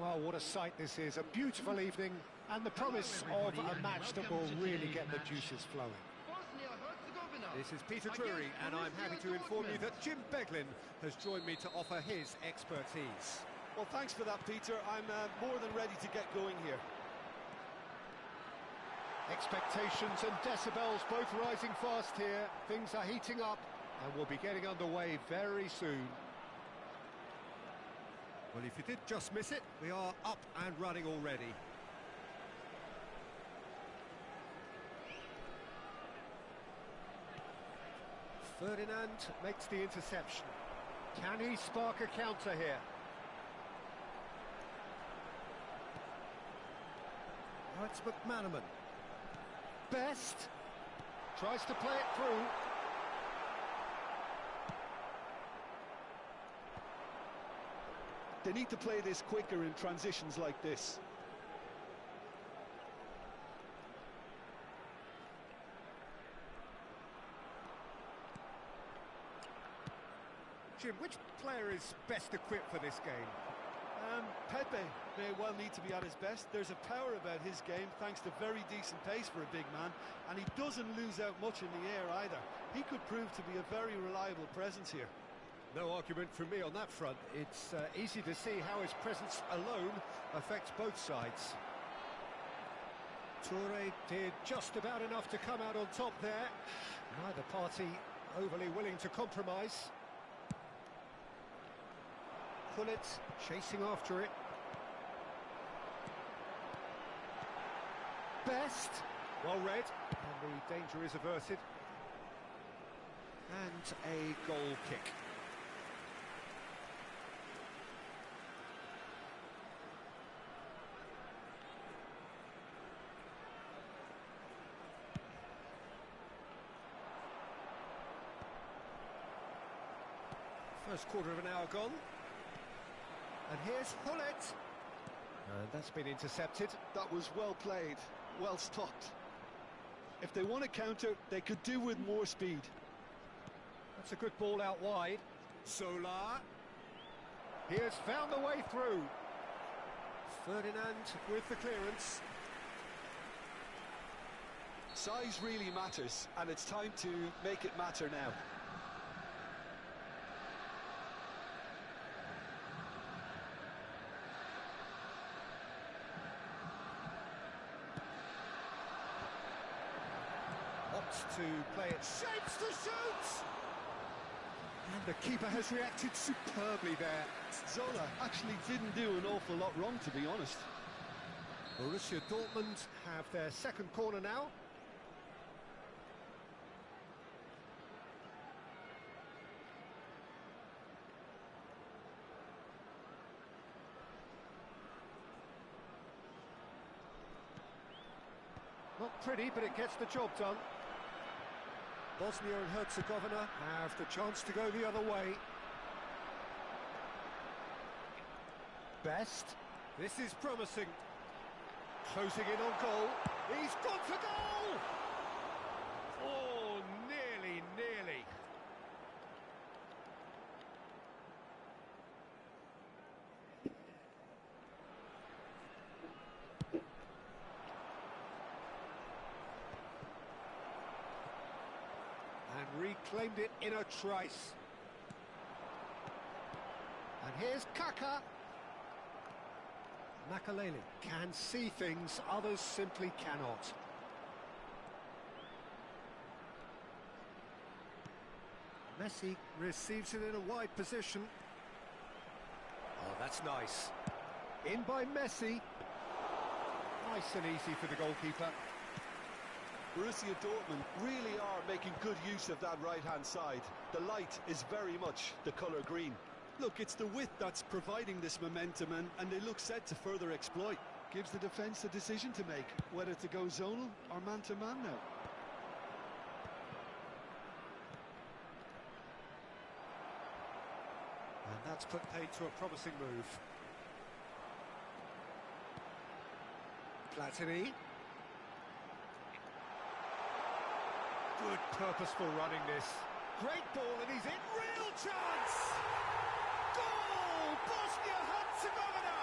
Well, what a sight this is. A beautiful evening and the promise of a match that will really get the juices flowing. This is Peter Drury, and I'm happy to inform you that Jim Beglin has joined me to offer his expertise. Well, thanks for that, Peter. I'm more than ready to get going here. Expectations and decibels both rising fast here. Things are heating up and we'll be getting underway very soon. Well, if you did just miss it, we are up and running already. Ferdinand makes the interception. Can he spark a counter here? Oh, it's McManaman. Best tries to play it through. They need to play this quicker in transitions like this. Jim, which player is best equipped for this game? Pepe may well need to be at his best. There's a power about his game, thanks to very decent pace for a big man, and he doesn't lose out much in the air either. He could prove to be a very reliable presence here. No argument from me on that front. It's easy to see how his presence alone affects both sides. Toure did just about enough to come out on top there. Neither party overly willing to compromise. Gullit chasing after it. Best, well read, and the danger is averted. And a goal kick. First quarter of an hour gone. And here's Gullit. And that's been intercepted. That was well played, well stopped. If they want to counter, they could do with more speed. That's a good ball out wide. Solar. He has found the way through. Ferdinand with the clearance. Size really matters, and it's time to make it matter now. Opts to play it. Shapes to shoot! And the keeper has reacted superbly there. Zola actually didn't do an awful lot wrong, to be honest. Borussia Dortmund have their second corner now. Not pretty, but it gets the job done. Bosnia and Herzegovina have the chance to go the other way. Best. This is promising. Closing in on goal. He's gone for goal! Oh, nearly. And reclaimed it in a trice. And here's Kaka. Makaleli can see things others simply cannot. Messi receives it in a wide position. Oh, that's nice. In by Messi. Nice and easy for the goalkeeper. Borussia Dortmund really are making good use of that right-hand side. The light is very much the colour green. Look, it's the width that's providing this momentum, and they look set to further exploit. Gives the defence a decision to make, whether to go zonal or man-to-man now. And that's put paid to a promising move. Platini. Good purposeful running this. Great ball and he's in. Real chance! Goal! Bosnia-Herzegovina!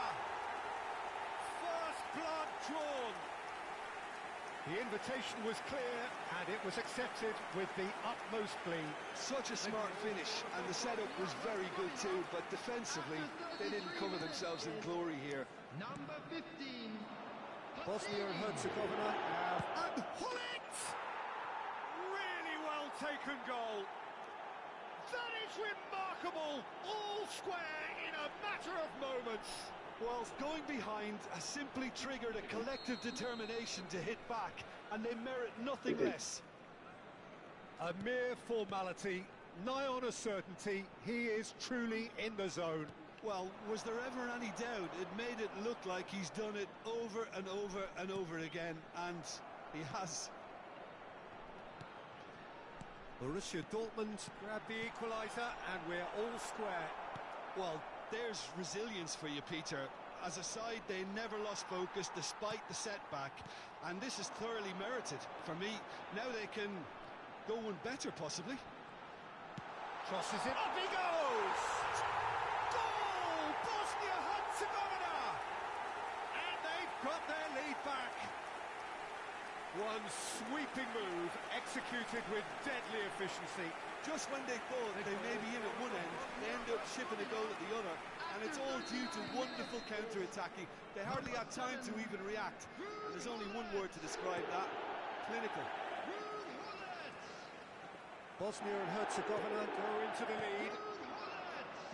The invitation was clear, and it was accepted with the utmost glee. Such a smart finish, and the setup was very good too, but defensively, they didn't cover themselves in glory here. Number 15. Bosnia and Herzegovina have... And Hullet! Really well taken goal. That is remarkable. All square in a matter of moments. Whilst going behind has simply triggered a collective determination to hit back, and they merit nothing less. A mere formality, nigh on a certainty. He is truly in the zone. Well, was there ever any doubt? It made it look like he's done it over and over and over again, and he has. Borussia Dortmund grab the equaliser, and we're all square. Well, there's resilience for you, Peter. As a side, they never lost focus despite the setback, and this is thoroughly merited. For me, now they can go one better, possibly. Crosses it, up he goes! Goal! Bosnia-Herzegovina! And they've got their lead back. One sweeping move, executed with deadly efficiency. Just when they thought they may be in at one end, they end up shipping a goal at the other, and it's all due to wonderful counter-attacking. They hardly had time to even react, and there's only one word to describe that: clinical. Bosnia and Herzegovina go into the lead.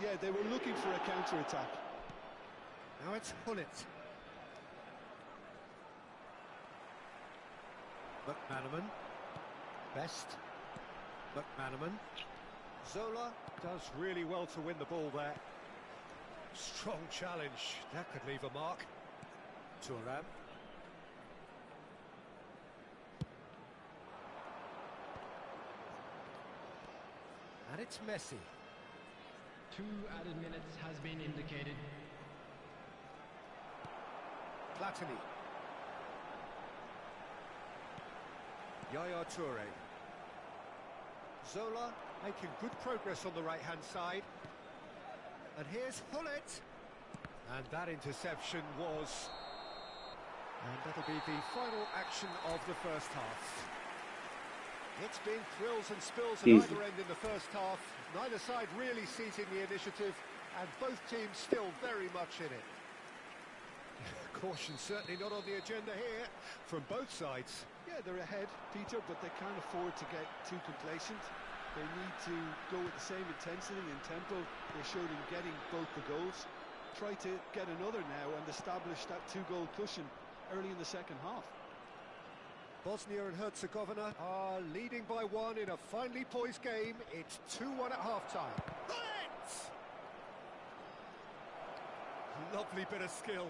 Yeah, they were looking for a counter-attack. Now it's Hullet. McManaman. Best. McManaman. Zola does really well to win the ball there. Strong challenge. That could leave a mark. Thuram. And it's Messi. 2 added minutes has been indicated. Platini. Yaya Toure. Zola making good progress on the right-hand side. And here's Hullet. And that interception was... And that'll be the final action of the first half. It's been thrills and spills at either end in the first half. Neither side really seizing the initiative, and both teams still very much in it. Caution certainly not on the agenda here from both sides. Yeah, they're ahead, Peter, but they can't afford to get too complacent. They need to go with the same intensity and tempo they showed in getting both the goals. Try to get another now and establish that 2-goal cushion early in the second half. Bosnia and Herzegovina are leading by 1 in a finely poised game. It's 2-1 at half-time. Lovely bit of skill.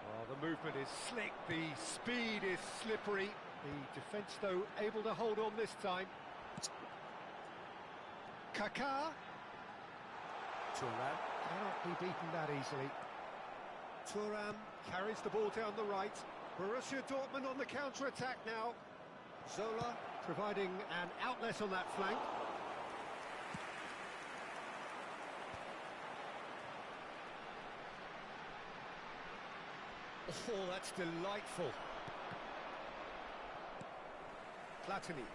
Oh, the movement is slick, the speed is slippery. The defence, though, able to hold on this time. Kaká. Thuram cannot be beaten that easily. Thuram carries the ball down the right. Borussia Dortmund on the counter-attack now. Zola providing an outlet on that flank. Oh, that's delightful. Platini.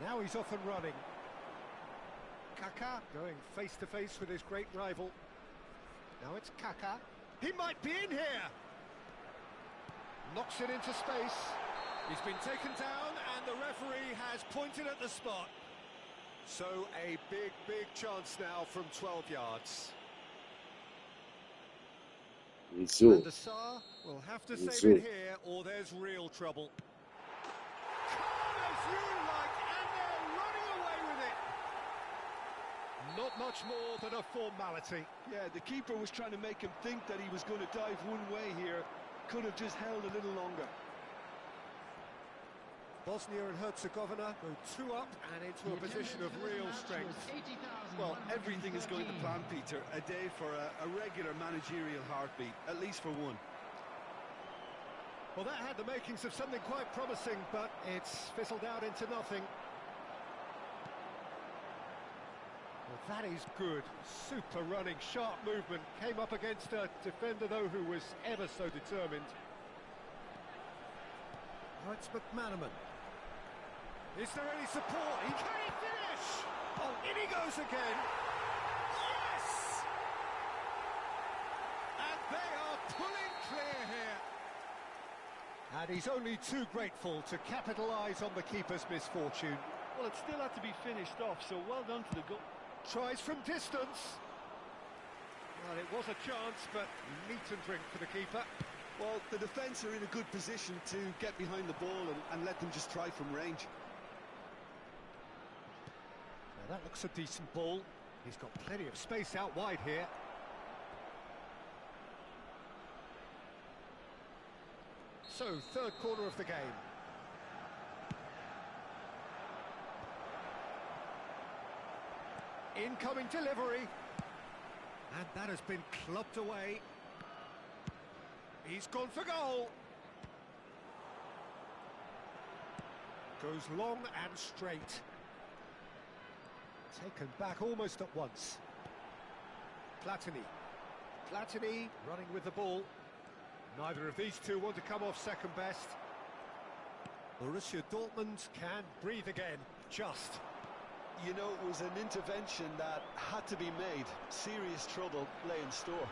Now he's off and running. Kaká going face-to-face with his great rival. Now it's Kaká. He might be in here! Knocks it into space. He's been taken down and the referee has pointed at the spot. So a big, big chance now from 12 yards. And the Tsar will have to save it here or there's real trouble. Calm as you like, and they're running away with it. Not much more than a formality. Yeah, the keeper was trying to make him think that he was going to dive one way here. Could have just held a little longer. Bosnia and Herzegovina go 2 up and into a position of real strength. Well, everything is going to plan, Peter. A day for a regular managerial heartbeat, at least for one. Well, that had the makings of something quite promising, but it's fizzled out into nothing. That is good. Super running, sharp movement. Came up against a defender, though, who was ever so determined. Now it's McManaman. Is there any support? Can he finish? Oh, in he goes again. Yes! And they are pulling clear here. And he's only too grateful to capitalise on the keeper's misfortune. Well, it still had to be finished off, so well done to the goal. Tries from distance. Well, it was a chance, but meat and drink for the keeper. Well, the defence are in a good position to get behind the ball and let them just try from range. Now that looks a decent ball. He's got plenty of space out wide here. So, third quarter of the game. Incoming delivery. And that has been clubbed away. He's gone for goal. Goes long and straight. Taken back almost at once. Platini. Platini running with the ball. Neither of these two want to come off second best. Borussia Dortmund can breathe again. Just. You know, it was an intervention that had to be made. Serious trouble lay in store.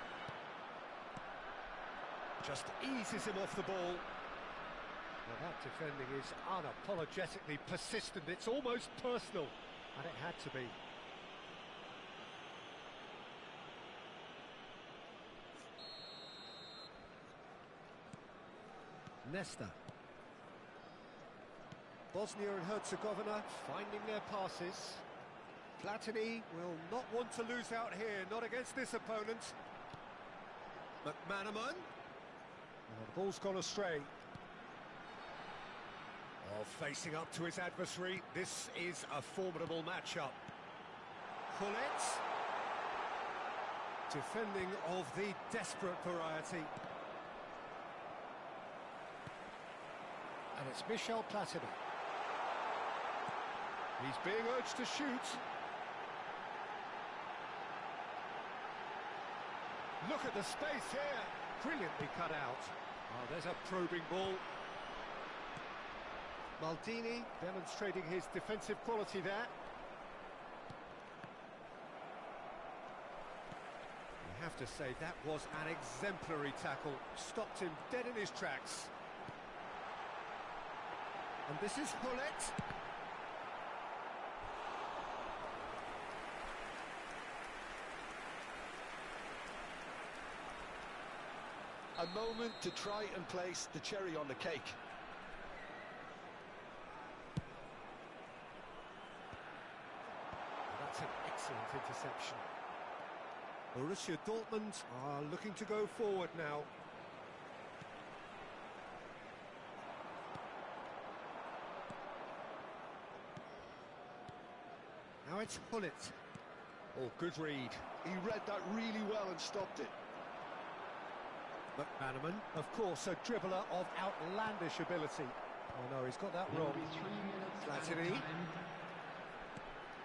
Just eases him off the ball. Well, that defending is unapologetically persistent. It's almost personal, and it had to be. Nesta. Bosnia and Herzegovina finding their passes. Platini will not want to lose out here, not against this opponent. McManaman. Oh, the ball's gone astray. Oh, facing up to his adversary. This is a formidable matchup. Hullet. Defending of the desperate variety. And it's Michel Platini. He's being urged to shoot. Look at the space here. Brilliantly cut out. Oh, there's a probing ball. Maldini demonstrating his defensive quality there. You have to say that was an exemplary tackle. Stopped him dead in his tracks. And this is Hullet. A moment to try and place the cherry on the cake. That's an excellent interception. Borussia Dortmund are looking to go forward now. Now it's Hullet. Oh, good read. He read that really well and stopped it. McManaman, of course, a dribbler of outlandish ability. Oh no, he's got that wrong. Platini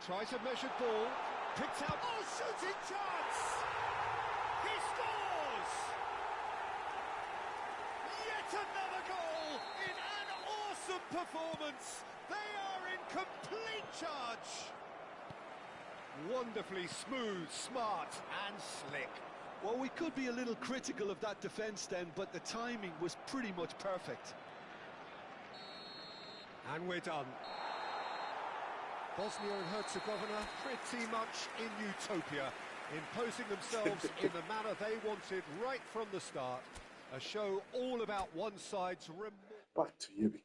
tries a measured ball, picked out. Oh, shooting chance! He scores! Yet another goal in an awesome performance. They are in complete charge. Wonderfully smooth, smart and slick. Well, we could be a little critical of that defence then, but the timing was pretty much perfect. And we're done. Bosnia and Herzegovina pretty much in utopia, imposing themselves in the manner they wanted right from the start. A show all about one side's Patrz, jebik.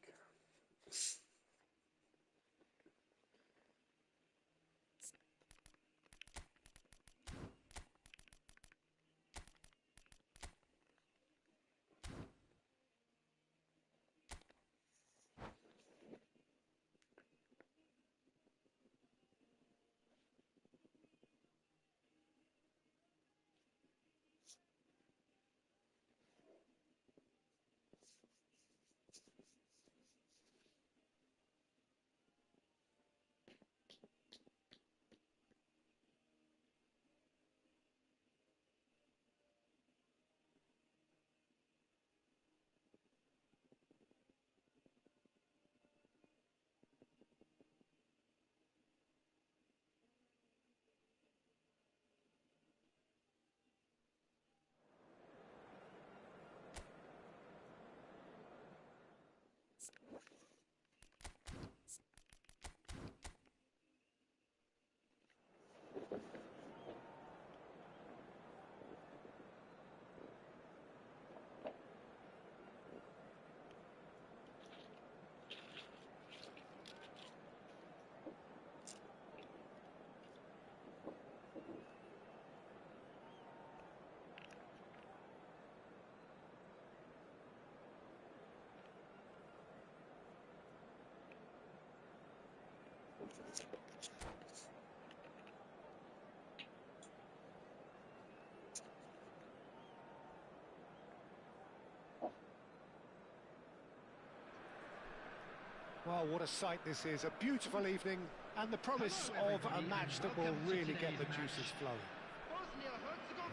Well, what a sight this is. A beautiful evening and the promise of a match that will really get the juices flowing.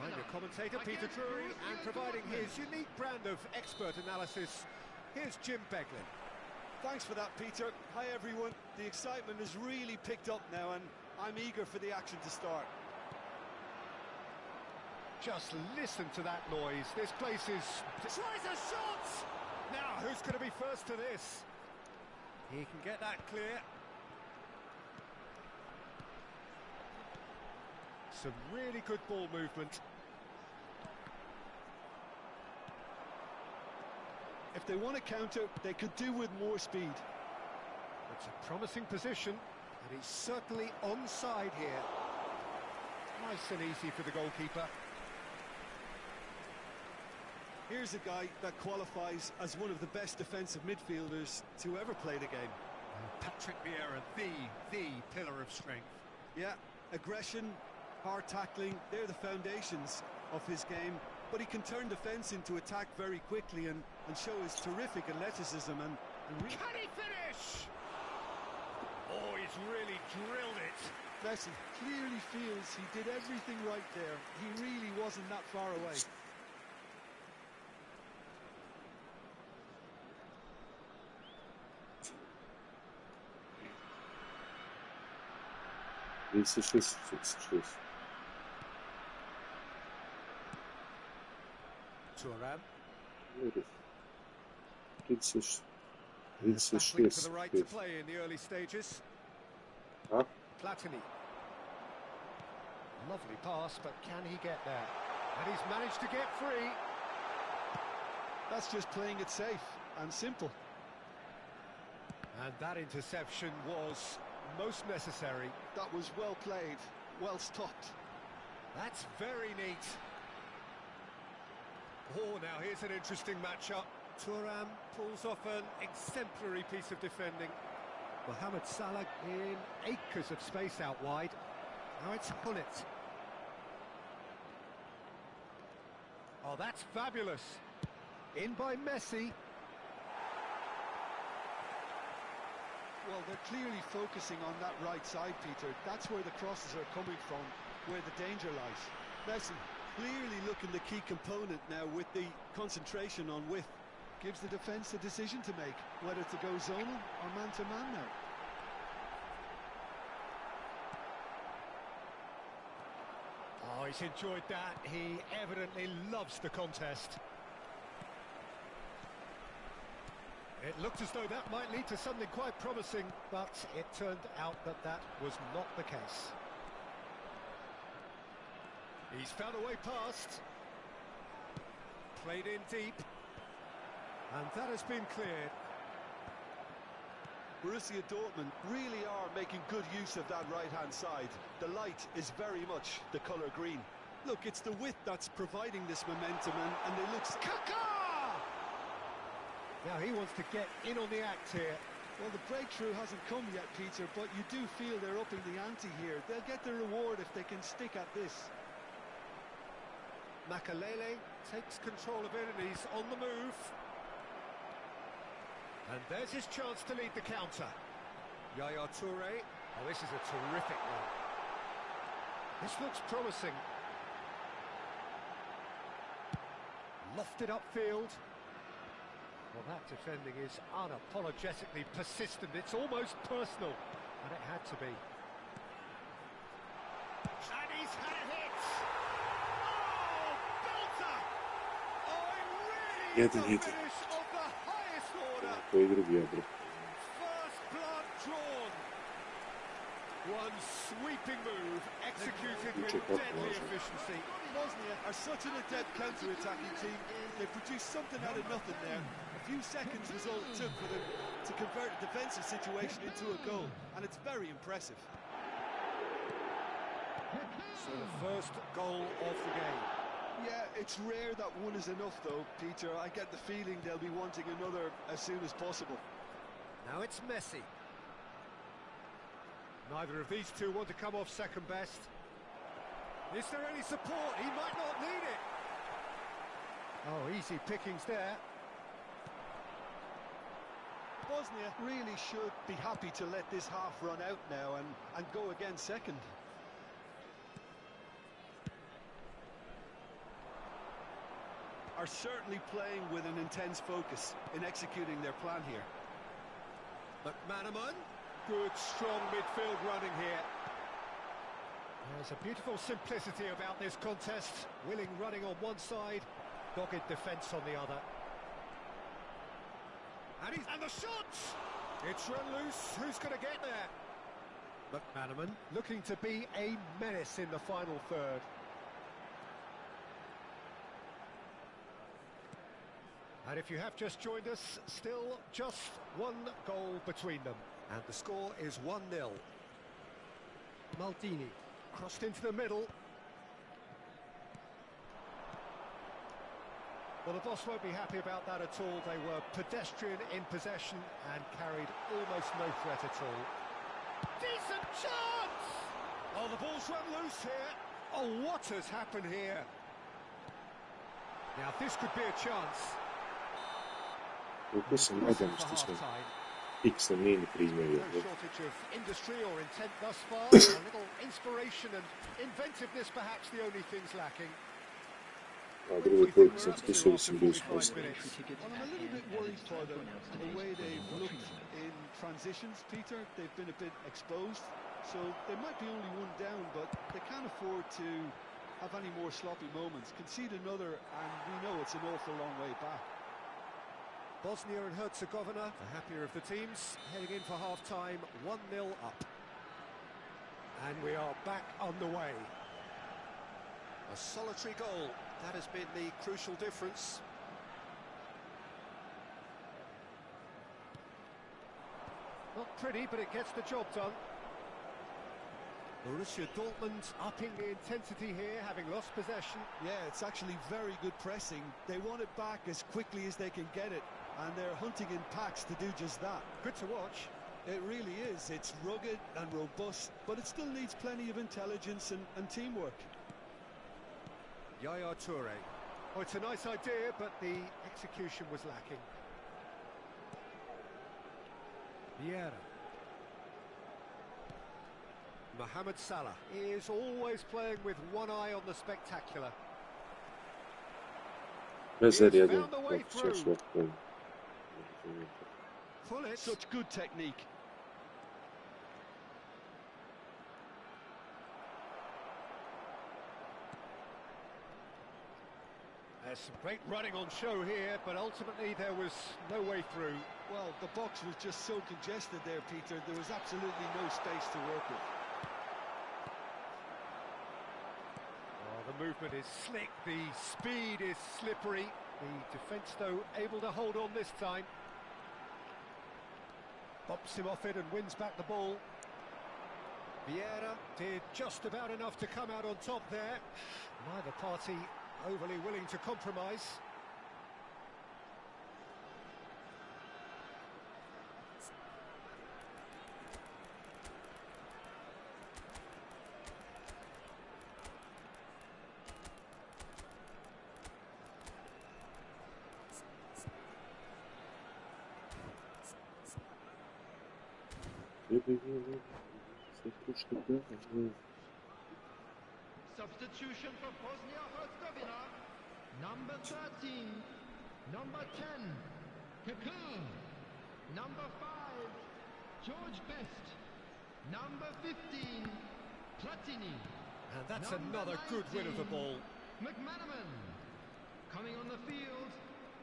I'm your commentator, Peter Drury, and providing his unique brand of expert analysis, here's Jim Beglin. Thanks for that, Peter. Hi, everyone. The excitement has really picked up now, and I'm eager for the action to start. Just listen to that noise. This place is... Tries a shot! Now, who's going to be first to this? He can get that clear. Some really good ball movement. If they want to counter, they could do with more speed. It's a promising position, and he's certainly onside here. Nice and easy for the goalkeeper. Here's a guy that qualifies as one of the best defensive midfielders to ever play the game. Patrick Vieira, the pillar of strength. Yeah, aggression, hard tackling, they're the foundations of his game. But he can turn defence into attack very quickly and show his terrific athleticism and Can he finish? Oh, he's really drilled it. Messi clearly feels he did everything right there. He really wasn't that far away. Thuram. Battling for the right to play in the early stages. Platini. Lovely pass, but can he get there? And he's managed to get free. That's just playing it safe and simple. And that interception was most necessary. That was well played, well stopped. That's very neat. Oh, now here's an interesting matchup. Thuram pulls off an exemplary piece of defending. Mohamed Salah in acres of space out wide. Now it's Hullet. Oh, that's fabulous. In by Messi. Well, they're clearly focusing on that right side, Peter. That's where the crosses are coming from, where the danger lies. Messi clearly looking the key component now with the concentration on width. Gives the defence a decision to make, whether to go zonal or man-to-man now. Oh, he's enjoyed that. He evidently loves the contest. It looked as though that might lead to something quite promising, but it turned out that that was not the case. He's found a way past. Played in deep. And that has been cleared. Borussia Dortmund really are making good use of that right-hand side. The light is very much the colour green. Look, it's the width that's providing this momentum, and they look... Kaká! Now he wants to get in on the act here. Well, the breakthrough hasn't come yet, Peter, but you do feel they're upping the ante here. They'll get the reward if they can stick at this. Makalele takes control of it and he's on the move. And there's his chance to lead the counter. Yaya Touré. Oh, this is a terrific one. This looks promising. Lofted upfield. Well, that defending is unapologetically persistent. It's almost personal. And it had to be. And he's had a hit! Oh, belter! Oh, it really is a finish of the highest order! First blood drawn! One sweeping move, executed with deadly efficiency. Bosnia are such an adept counter-attacking team. They produced something out of nothing there. A few seconds was all it took for them to convert a defensive situation into a goal, and it's very impressive. So the first goal of the game. Yeah, it's rare that one is enough though, Peter. I get the feeling they'll be wanting another as soon as possible. Now it's Messi. Neither of these two want to come off second best. Is there any support? He might not need it. Oh, easy pickings there. Bosnia really should be happy to let this half run out now and go again second. Are certainly playing with an intense focus in executing their plan here. McManaman, good strong midfield running here. There's a beautiful simplicity about this contest. Willing running on one side, dogged defence on the other. And the shot! It's run loose. Who's going to get there? McManaman looking to be a menace in the final third. And if you have just joined us, still just one goal between them. And the score is 1-0. Maldini crossed into the middle. Well, the boss won't be happy about that at all. They were pedestrian in possession and carried almost no threat at all. Decent chance! Oh, the ball's run loose here. Oh, what has happened here? Now, this could be a chance. Mislim, nadam što smo X-a mini primjerili. No shortage of industry or intent thus far. A little inspiration and inventiveness, perhaps the only things lacking. A drugo koliko sam spisao sam bio Well, sposobno. I'm a little bit worried for them, the way they've looked in transitions, Peter. They've been a bit exposed, so they might be only one down, but they can't afford to have any more sloppy moments. Concede another, and we know it's an awful long way back. Bosnia and Herzegovina, the happier of the teams, heading in for half-time, 1-0 up. And we are back underway. A solitary goal, that has been the crucial difference. Not pretty, but it gets the job done. Borussia Dortmund upping the intensity here, having lost possession. Yeah, it's actually very good pressing. They want it back as quickly as they can get it, and they're hunting in packs to do just that. Good to watch. It really is. It's rugged and robust, but it still needs plenty of intelligence and teamwork. Yaya Toure. Oh, it's a nice idea, but the execution was lacking. Vieira. Mohamed Salah is always playing with one eye on the spectacular. Bez He's jedan, found the way kako ćeš through. ovako. Pull it. Such good technique. There's some great running on show here, but ultimately there was no way through. Well, the box was just so congested there, Peter. There was absolutely no space to work with. Oh, the movement is slick, the speed is slippery. The defence, though, able to hold on this time. Bops him off it and wins back the ball. Vieira did just about enough to come out on top there. Neither party overly willing to compromise. Substitution for Bosnia-Herzegovina. Number 13, number 10, Kaká. Number 5, George Best. Number 15, Platini. And that's Number another good win of the 19, ball. McManaman. Coming on the field,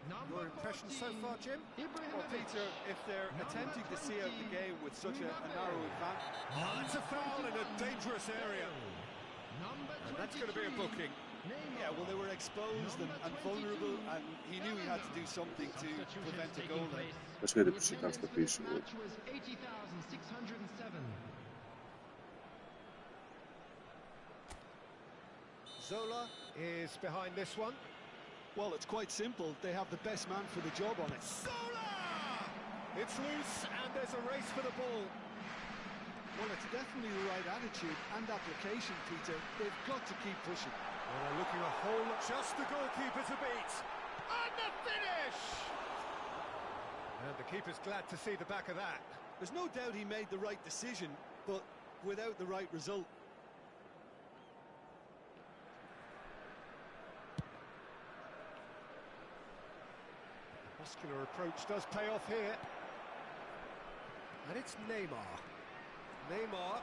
number Your impression 14, so far, Jim? Well, Peter, if they're attempting to see out the game with such a narrow advantage... Oh, that's a foul in a dangerous area. Number And that's going to be a booking. Yeah, well, they were exposed and vulnerable, and he knew he had to do something to prevent a goal there. Baš ne da pročitam što piše. Match was 80,607. Zola is behind this one. Well, it's quite simple. They have the best man for the job on it. Zola! It's loose and there's a race for the ball. Well, it's definitely the right attitude and application, Peter. They've got to keep pushing. Well, they're looking a hole, just the goalkeeper to beat. And the finish! And the Keeper's glad to see the back of that. There's no doubt he made the right decision, but without the right result. Muscular approach does pay off here. And it's Neymar. Neymar.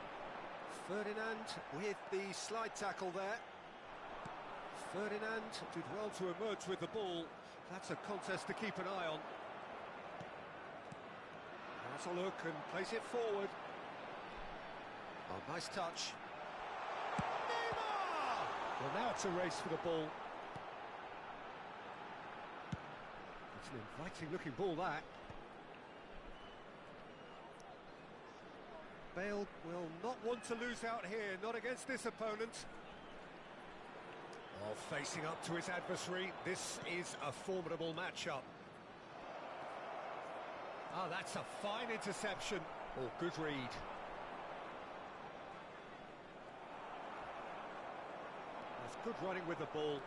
Ferdinand with the slide tackle there. Ferdinand did well to emerge with the ball. That's a contest to keep an eye on. Has a look and plays it forward. Oh, nice touch. Neymar! Well, now it's a race for the ball. It's an inviting looking ball, that. Bale will not want to lose out here, not against this opponent. Oh, facing up to his adversary, this is a formidable matchup. Ah, that's a fine interception. Oh, good read. That's good running with the ball.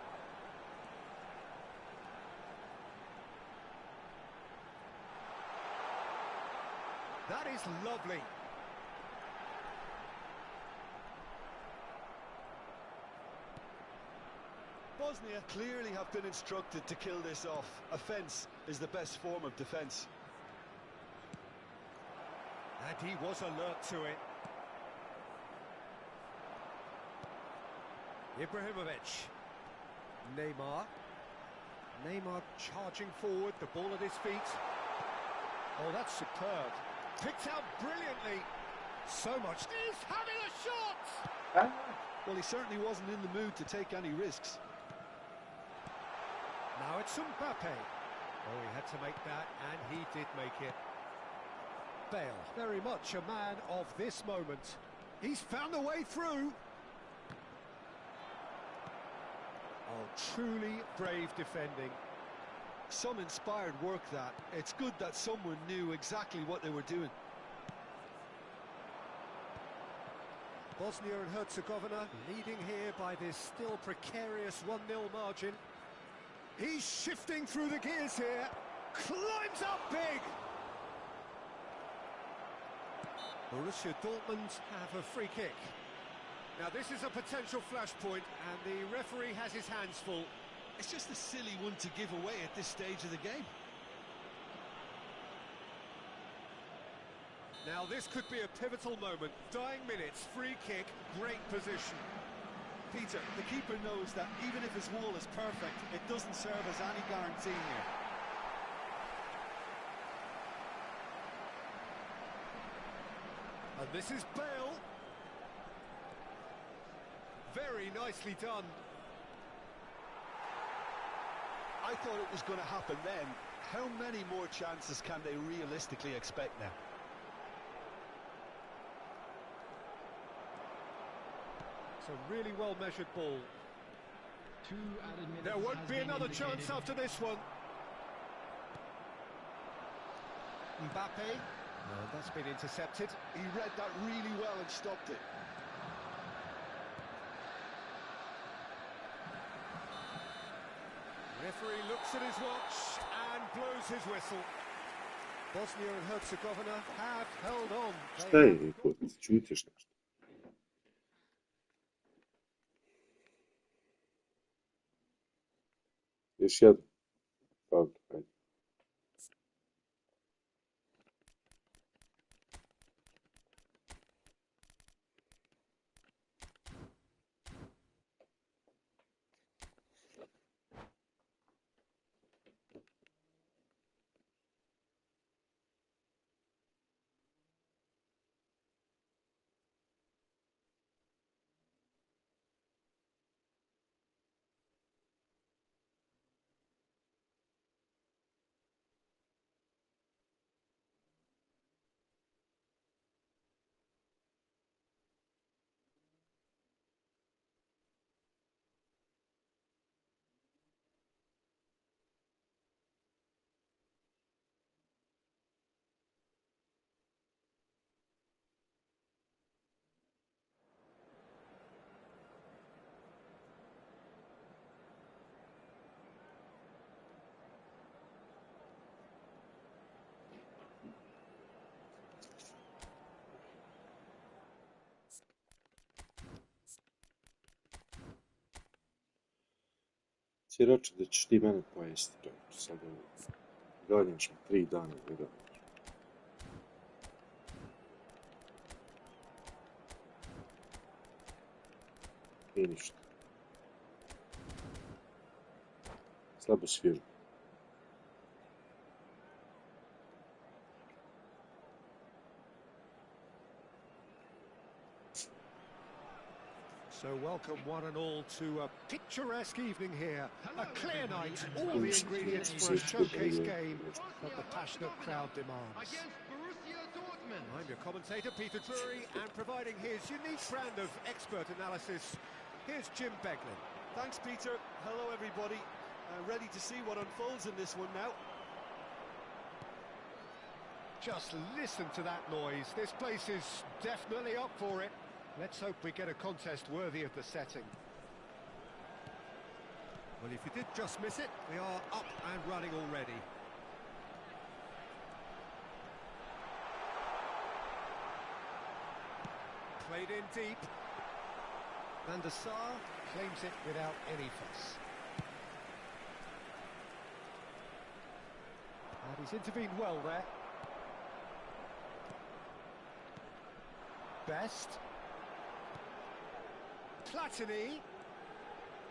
That is lovely. Bosnia clearly have been instructed to kill this off. Offence is the best form of defence. And he was alert to it. Ibrahimovic. Neymar. Neymar charging forward, the ball at his feet. Oh, that's superb. Picked out brilliantly. So much. He's having a shot! Well, he certainly wasn't in the mood to take any risks. Now it's Mbappe. Oh, he had to make that, and he did make it. Bale, very much a man of this moment. He's found a way through. Oh, truly brave defending. Some inspired work, that. It's good that someone knew exactly what they were doing. Bosnia and Herzegovina leading here by this still precarious 1-0 margin. He's shifting through the gears here. Climbs up big. Borussia Dortmund have a free kick. Now this is a potential flashpoint, and the referee has his hands full. It's just a silly one to give away at this stage of the game. Now this could be a pivotal moment. Dying minutes, free kick, great position. Peter, the keeper knows that even if his wall is perfect, it doesn't serve as any guarantee here. And this is Bale. Very nicely done. I thought it was going to happen then. How many more chances can they realistically expect now? It's a really well-measured ball. 2 added minutes. There won't be another chance after this one. Mbappe. Oh, that's been intercepted. He read that really well and stopped it. Referee looks at his watch and blows his whistle. Bosnia and Herzegovina have held on. Šta je, kod čutiš nešto? Još jedan. Faul, ajde. Si reče da ćeš ti mene pojesti, čovječe, sad ovo. Ganjaš me 3 dana, vjerujem. I ništa. Slabo svježo. So welcome one and all to a picturesque evening here. A clear night, all the ingredients for a showcase game that the passionate crowd demands. I'm your commentator, Peter Drury, and providing his unique brand of expert analysis, here's Jim Beglin. Thanks, Peter. Hello, everybody. Ready to see what unfolds in this one now. Just listen to that noise. This place is definitely up for it. Let's hope we get a contest worthy of the setting. Well, if you did just miss it, we are up and running already. Played in deep. Van der Sar claims it without any fuss. And he's intervened well there. Best. Platini,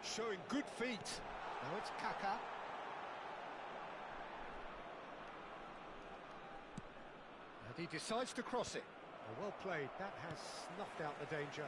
showing good feet. Now it's Kaka. And he decides to cross it. Well played, that has snuffed out the danger.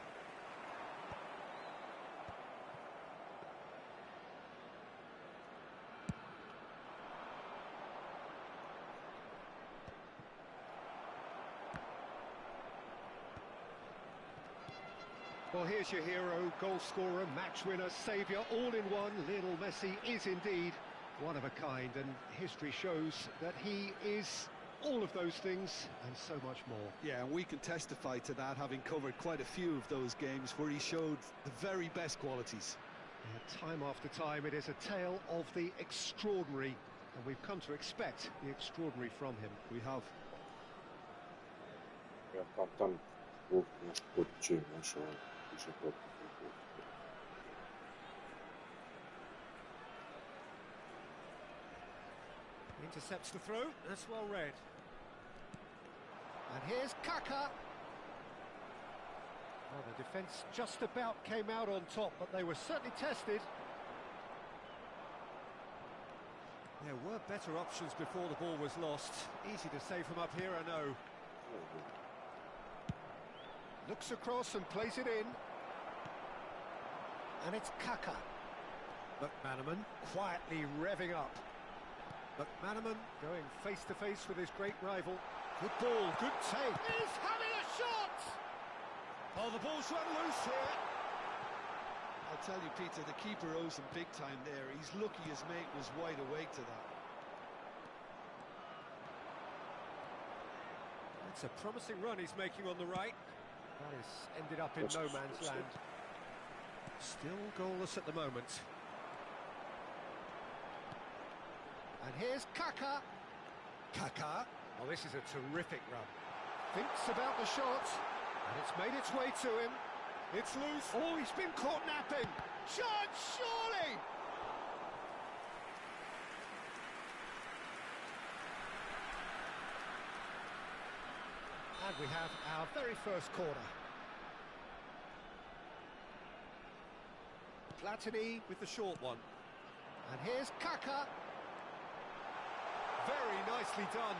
Well, here's your hero, goal scorer, match winner, saviour, all in one. Lionel Messi is indeed one of a kind, and history shows that he is all of those things and so much more. Yeah, and we can testify to that, having covered quite a few of those games where he showed the very best qualities. Yeah, time after time, it is a tale of the extraordinary, and we've come to expect the extraordinary from him. We have. Ja tam klub naš potiče, naš više potiče. Intercepts the throw, that's well read. And here's Kaka. Well, the defence just about came out on top, but they were certainly tested. There were better options before the ball was lost. Easy to say from up here, I know. Looks across and plays it in. And it's Kaka. McManaman quietly revving up. McManaman going face-to-face with his great rival. Good ball, good take. He's having a shot! Oh, the ball's run loose here. I'll tell you, Peter, the keeper owes him big time there. He's lucky his mate was wide awake to that. It's a promising run he's making on the right. That has ended up in no man's land. Still goalless at the moment. And here's Kaka. Kaka. Oh, this is a terrific run. Thinks about the shot. And it's made its way to him. It's loose. Oh, he's been caught napping. Chance, surely! And we have our very first corner. Platini with the short one. And here's Kaka. Very nicely done.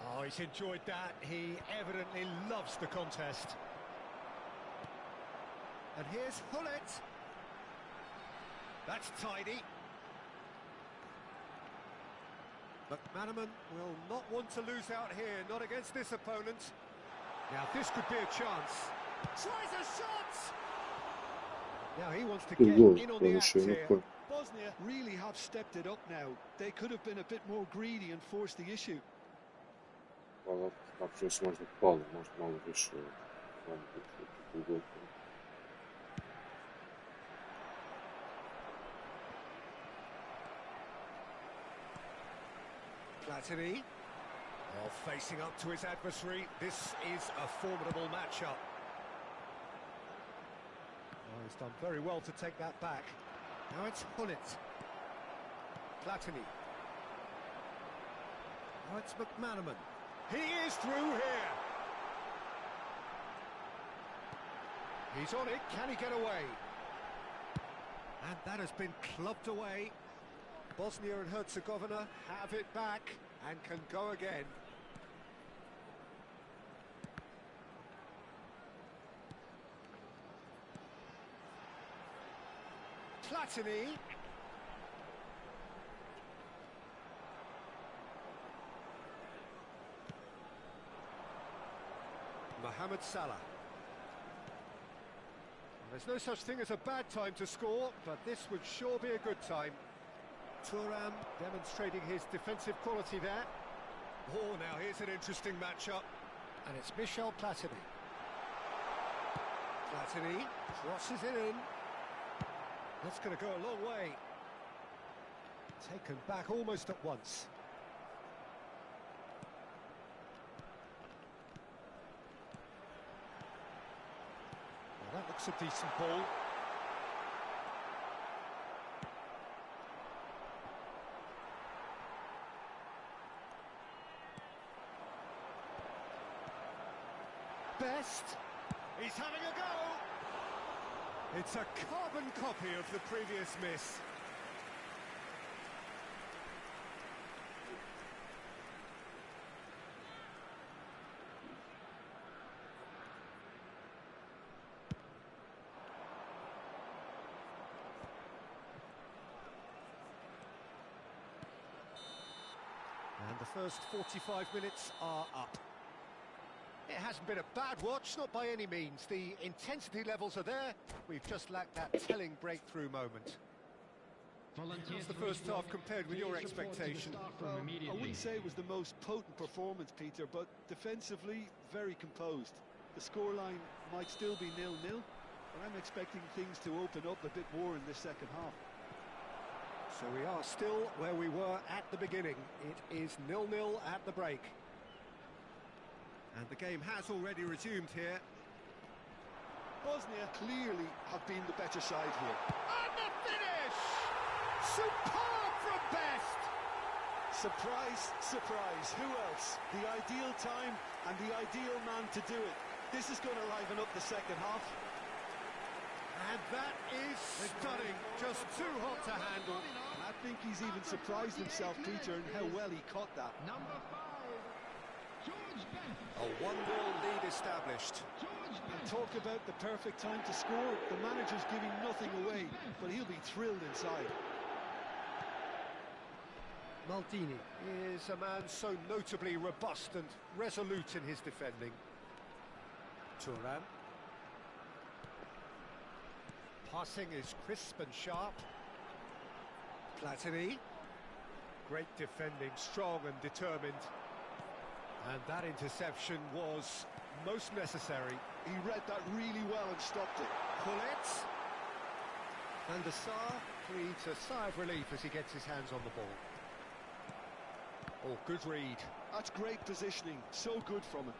Oh, he's enjoyed that. He evidently loves the contest. And here's Hullet. That's tidy. McManaman will not want to lose out here, not against this opponent. Now this could be a chance. Tries a shot! Now he wants to get in on the act here. Bosnia really have stepped it up now. They could have been a bit more greedy and forced the issue. Hvala, napravio se možda palo, možda malo više. Platini. Well, facing up to his adversary, this is a formidable matchup. Oh, he's done very well to take that back. Now it's Hullet. Platini. Now it's McManaman. He is through here. He's on it. Can he get away? And that has been clubbed away. Bosnia and Herzegovina have it back and can go again. Platini. Mohamed Salah. There's no such thing as a bad time to score, but this would sure be a good time. Thuram demonstrating his defensive quality there. Oh, now here's an interesting matchup. And it's Michel Platini. Platini crosses it in. That's going to go a long way. Taken back almost at once. Well, that looks a decent ball. Best. He's having a go. It's a carbon copy of the previous miss. And the first 45 minutes are up. It hasn't been a bad watch, not by any means. The intensity levels are there. We've just lacked that telling breakthrough moment. How's the first half compared with your expectation? Well, I wouldn't say it was the most potent performance, Peter, but defensively, very composed. The scoreline might still be 0-0, but I'm expecting things to open up a bit more in the second half. So we are still where we were at the beginning. It is 0-0 at the break. And the game has already resumed here. Bosnia clearly have been the better side here. And the finish! Superb from Best! Surprise, surprise, who else? The ideal time and the ideal man to do it. This is going to liven up the second half. And that is stunning, just too hot to handle. And I think he's even surprised himself, Peter, in how well he caught that. Number 5, George Best. A one-goal lead established. And talk about the perfect time to score. The manager's giving nothing away, but he'll be thrilled inside. Maldini is a man so notably robust and resolute in his defending. Thuram. Passing is crisp and sharp. Platini. Great defending, strong and determined. And that interception was most necessary. He read that really well and stopped it. Hullet. And the Sar breathes a sigh of relief as he gets his hands on the ball. Oh, good read. That's great positioning, so good from him.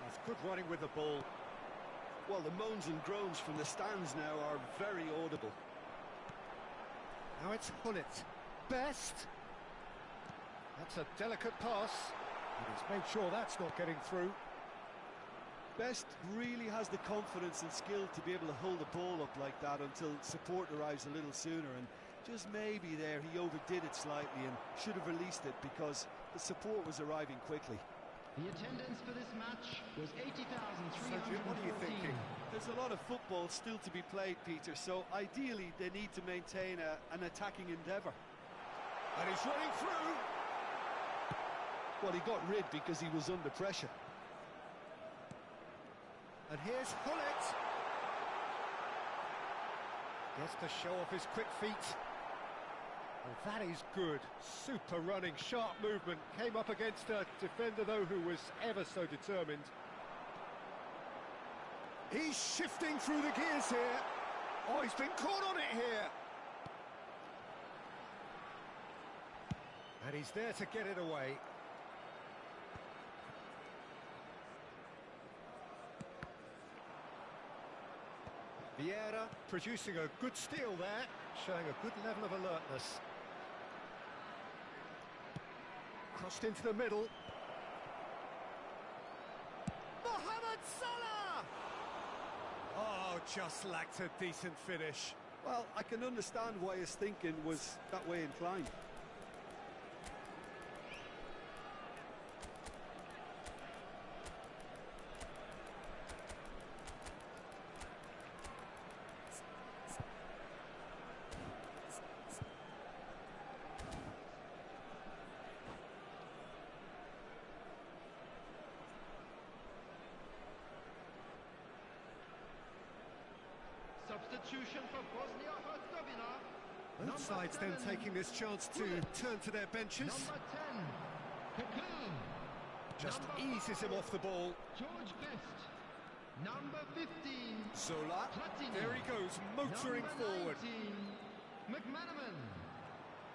That's good running with the ball. Well, the moans and groans from the stands now are very audible. Now it's Hullet. Best. That's a delicate pass. And he's made sure that's not getting through. Best really has the confidence and skill to be able to hold the ball up like that until support arrives a little sooner, and just maybe there he overdid it slightly and should have released it because the support was arriving quickly. The attendance for this match was 80,314. So, Jim, what are you thinking? There's a lot of football still to be played, Peter, so ideally they need to maintain an attacking endeavour. And he's running through. Well, he got rid because he was under pressure. And here's Hullet. Gets to show off his quick feet. Oh, that is good. Super running, sharp movement. Came up against a defender, though, who was ever so determined. He's shifting through the gears here. Oh, he's been caught on it here. And he's there to get it away. Vieira producing a good steal there, showing a good level of alertness. Crossed into the middle. Mohamed Salah! Oh, just lacked a decent finish. Well, I can understand why his thinking was that way inclined. Substitution for Bosnia-Herzegovina. Both sides then taking this chance to turn to their benches. Number 10, Kaká. Just Number eases him 5, off the ball. George Best. Number 15, Zola, Platini. there he goes, motoring Number forward. 19, McManaman.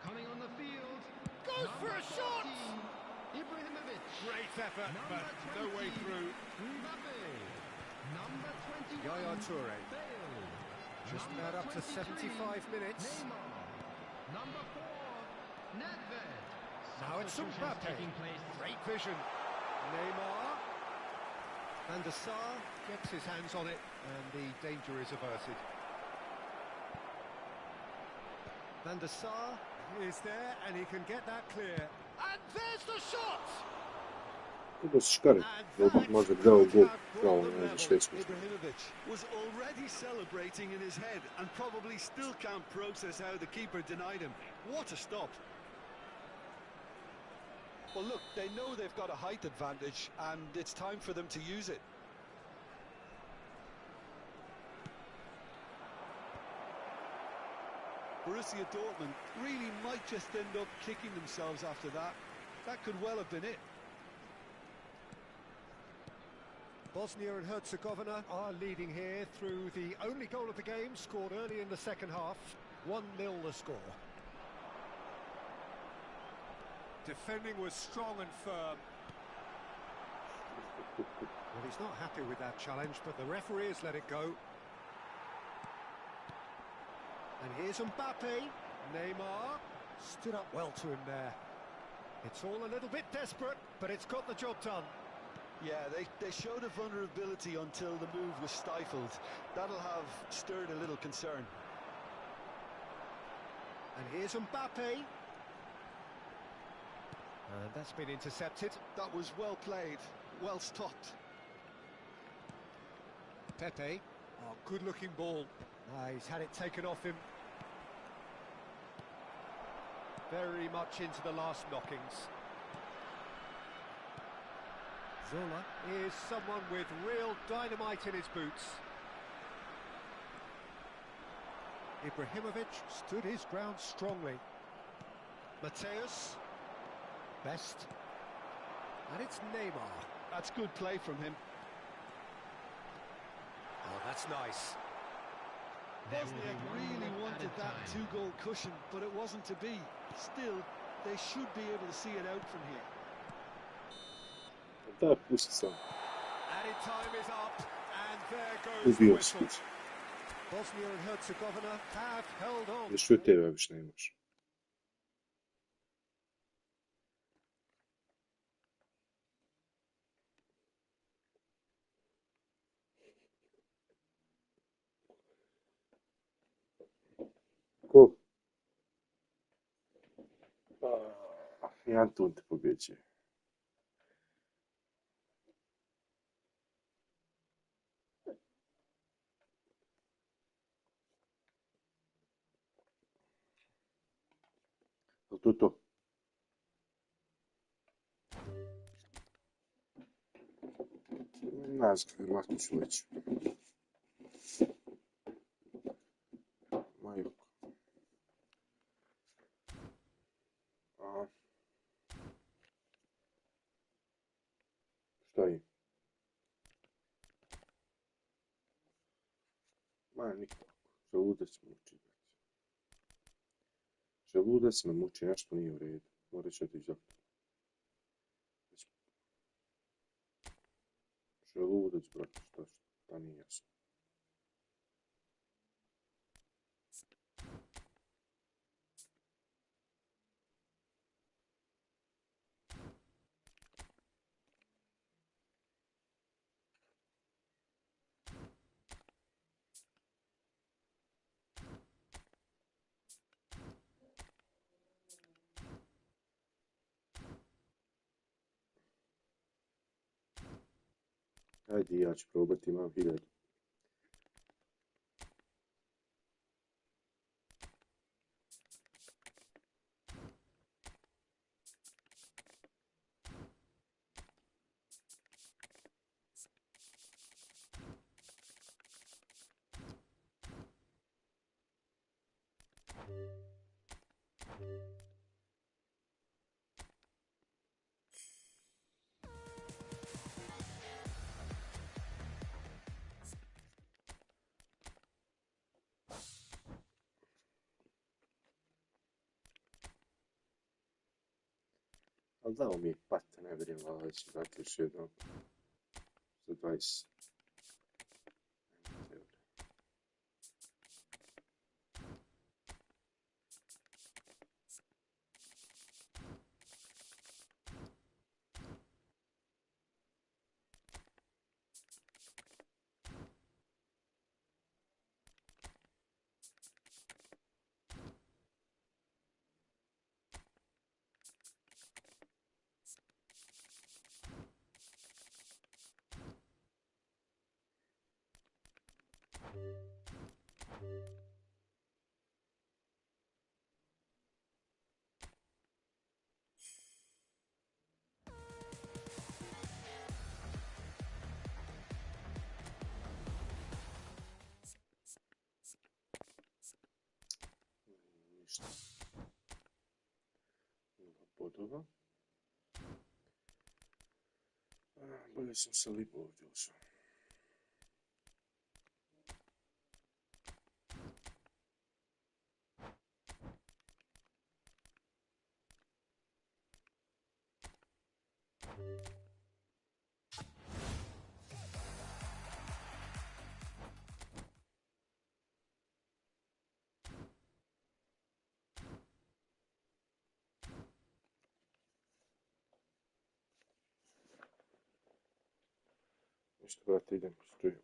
Coming on the field. Goes for a shot! 14, Ibrahimovic. Great effort, Number but no way 20, through. Mbappe. Number 21, Yaya Toure. Bale. Just Number about up to 23, 75 minutes. Neymar. Number 4, Nedved. Now it's Substitutions Mbappe. taking place. Great vision. Neymar. Van der Sar gets his hands on it, and the danger is averted. Van der Sar is there, and he can get that clear. And there's the shot! Tu da se škare. Dobro, možda dao gol. Bravo, ne za Švedsku. Ibrahimovic was already celebrating in his head and probably still can't process how the keeper denied him. What a stop. Well, look, they know they've got a height advantage and it's time for them to use it. Borussia Dortmund really might just end up kicking themselves after that. That could well have been it. Bosnia and Herzegovina are leading here through the only goal of the game, scored early in the second half. 1-0 the score. Defending was strong and firm. Well, he's not happy with that challenge, but the referee has let it go. And here's Mbappe. Neymar stood up well to him there. It's all a little bit desperate, but it's got the job done. Yeah, they showed a vulnerability until the move was stifled. That'll have stirred a little concern. And here's Mbappe. And that's been intercepted. That was well played, well stopped. Pepe. Oh, good-looking ball. He's had it taken off him. Very much into the last knockings. Zola is someone with real dynamite in his boots. Ibrahimovic stood his ground strongly. Mateus. Best. And it's Neymar. That's good play from him. Oh, that's nice. Bosnia really wanted that two-goal cushion, but it wasn't to be. Still, they should be able to see it out from here. Da, pusti samo. Added time is up, and there goes the Ubio whistle. spit. Bosnia and Herzegovina have held on. Još šuteva više ne imaš. Ko? Jedan tun te pobjeđuje. To. Ne znam, vjerojatno ću već. Majko. Šta je? Ma, nikako. Želudac me muči. Želudac me muči, nešto nije u redu. morat će otići doktor. Što je ludac, brate, šta nije jasno. Ajde, ja ću probati, imam 1000. Ali dao mi je pat, ne vidim, ali ću dati još jednom. Za 20. Ništa. 0 bodova. Bolje sam se lipo ovdje ušao. Ništa, brate, idem, struju.